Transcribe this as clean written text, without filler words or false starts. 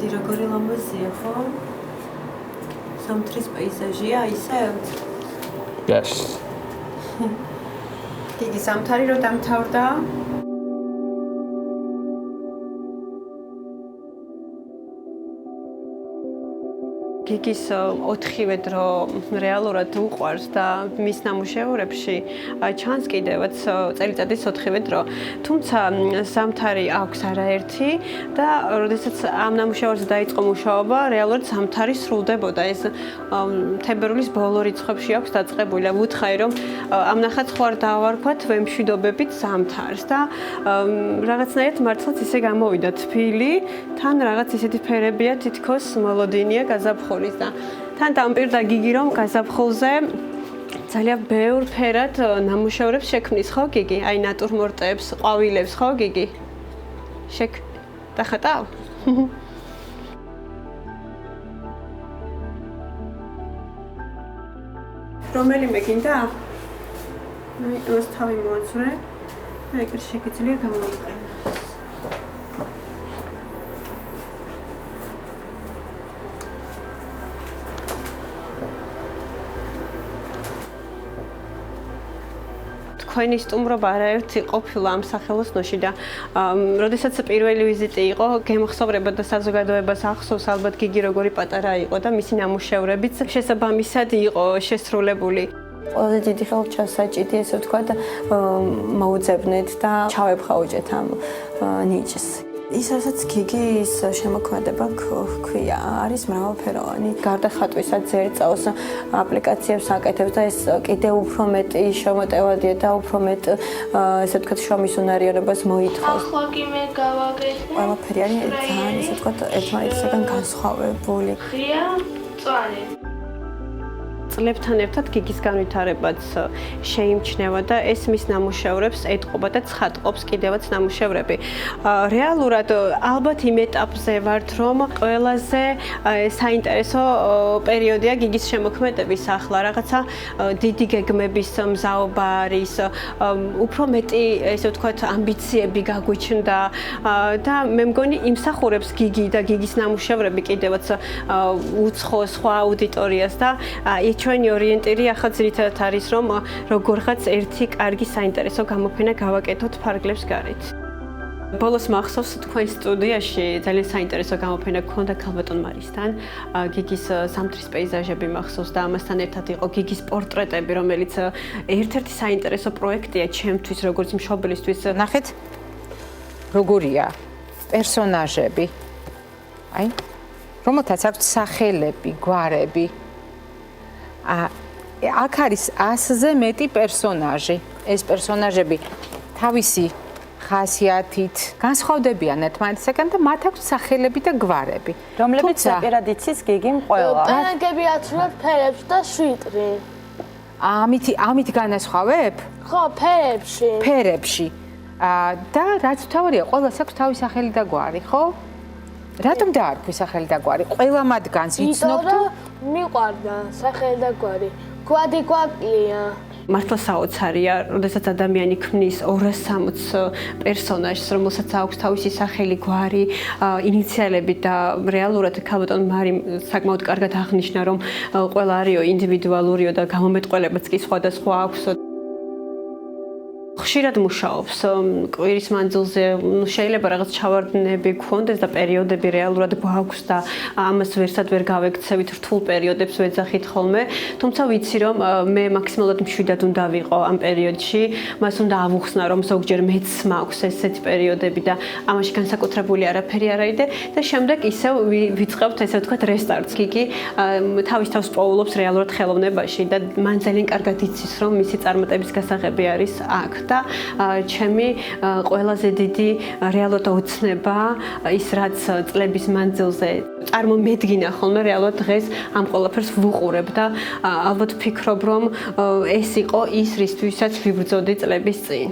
Დიდი როგორი ლამაზია, ხო? Სამთრის პეიზაჟია ისევ? Yes. გიგი სამთარი რო დამთავრდა? გიგის 4-ვე დრო რეალურად უყვარს და მის ნამუშევრებში ჩანს კიდევაც წელიწადის 4-ვე დრო. თუმცა სამთარი აქვს არაერთი და როდესაც ამ ნამუშევრზე დაიწყო მუშაობა, რეალურად სამთარი სრულდებოდა. ეს თებერვლის ბოლო რიცხვებში აქვს დაწყებული. ვუთხარი რომ ამ ნახატს ხوار დავარქვათ ვემშვიდობებით სამთარს და რაღაცნაირად მართლაც ისე გამოვიდა თბილი, თან რაღაც ისეთი ფერებია თითქოს მოლოდინია გაზაფხული და თან დამპირდა გიგი რომ გაზაფხულზე ძალიან ბევრ ფერად ნამუშევრებს შექმნის ხო გიგი? აი ნატურმორტებს, ყვავილებს ხო გიგი? დახატავ? რომელიმე გინდა? აი ეს თავი მოაცურე. და ეგრე შეგიძლია გამოიყენო. თქვენი სტუმრობა არაერთი ყოფილა ამ სახელოსნოში და როდესაც პირველი ვიზიტი იყო, გემხსოვრება და საზოგადოებას ახსოვს ალბათ გიგი როგორი პატარა იყო და მისი ნამუშევრებიც შესაბამისად იყო შესრულებული. ყველაზე დიდი ხელჩასაჭიდი ესე ვთქვათ მოუძებნეთ და ჩავებხაუჭეთ ამ ნიჭს. ის რასაც გიგის შემოქმედება ქვია, არის მრავალფეროვანი. გარდა ხატვისა ძერწავს, აპლიკაციებს აკეთებს და ეს კიდევ უფრო მეტი შემოტევადია და უფრო მეტ ესე ვთქვათ შრომისუნარიანობას მოითხოვს. ახლა კი მე გავაკეთე. ყველაფერი არის ძალიან ესე ვთქვათ ერთმანეთისგან განსხვავებული. ღია მწვანე. წლებთან ერთად გიგის განვითარებაც შეიმჩნევა და ეს მის ნამუშევრებს ეტყობა და ცხადყოფს კიდევაც ნამუშევრები. რეალურად ალბათ იმ ეტაპზე ვართ, რომ ყველაზე საინტერესო პერიოდია გიგის შემოქმედების ახლა. რაღაცა დიდი გეგმების მზაობა არის, უფრო მეტი ესე ვთქვათ ამბიციები გაგვიჩნდა და მე მგონი იმსახურებს გიგი და გიგის ნამუშევრები კიდევაც უცხო სხვა აუდიტორიას და ჩვენი ორიენტირი ახლა ძირითადად არის რომ როგორღაც ერთი კარგი საინტერესო გამოფენა გავაკეთოთ ფარგლებს გარეთ. ბოლოს მახსოვს თქვენ სტუდიაში ძალიან საინტერესო გამოფენა გქონდა ქალბატონ მარისთან. გიგის სამთრის პეიზაჟები მახსოვს და ამასთან ერთად იყო გიგის პორტრეტები, რომელიც ერთ-ერთი საინტერესო პროექტია ჩემთვის, როგორც მშობლისთვის. ნახეთ როგორია პერსონაჟები. აი, რომელთაც აქვს სახელები, გვარები. აქ არის 100-ზე მეტი პერსონაჟი. ეს პერსონაჟები თავისი ხასიათით განსხვავდებიან ერთმანეთისგან და მათ აქვს სახელები და გვარები. რომლებიც პირად იცის გიგიმ ყველა. პენკები აცვლებ ფერებს და შვიტრი. ამით განასხვავებ? ხო, ფერებში. ფერებში. და რაც თავარია, ყველას აქვს თავისი სახელი და გვარი, ხო? რატომ დაარქვი სახელი და გვარი? ყველა მათგანს იცნობთ? მიყვარდა სახელი და გვარი. გვადი გვაკლია. მართლა საოცარია, როდესაც ადამიანი ქმნის 260 პერსონაჟს, რომელსაც აქვს თავისი სახელი, გვარი, ინიციალები და რეალურად ქალბატონ მარი საკმაოდ კარგად აღნიშნა, რომ ყველა არისო ინდივიდუალურიო და გამომეტყველებაც კი სხვადასხვა აქვს. ხშირად მუშაობს კვირის მანძილზე, შეიძლება რაღაც ჩავარდნები გქონდეს და პერიოდები რეალურად გვაქვს და ამას ვერსად ვერ გავექცევით, რთულ პერიოდებს ვეძახით ხოლმე. თუმცა ვიცი რომ მე მაქსიმალურად მშვიდად უნდა ვიყო ამ პერიოდში, მას უნდა ავუხსნა რომ ზოგჯერ მეც მაქვს ესეთი პერიოდები და ამაში განსაკუთრებული არაფერი არ აიდე და შემდეგ ისევ ვიწყებთ ესე ვთქვათ რესტარტს. გიგი თავის თავს პოულობს რეალურად ხელოვნებაში და მან ძალიან კარგად იცის რომ მისი წარმატების გასაღები არის აქ. და ჩემი ყველაზე დიდი რეალურად ოცნება ის რაც წლების მანძილზე წარმომედგინა ხოლმე რეალურად დღეს ამ ყველაფერს ვუყურებ და ალბათ ფიქრობ რომ ეს იყო ის რისთვისაც ვიბრძოდი წლების წინ.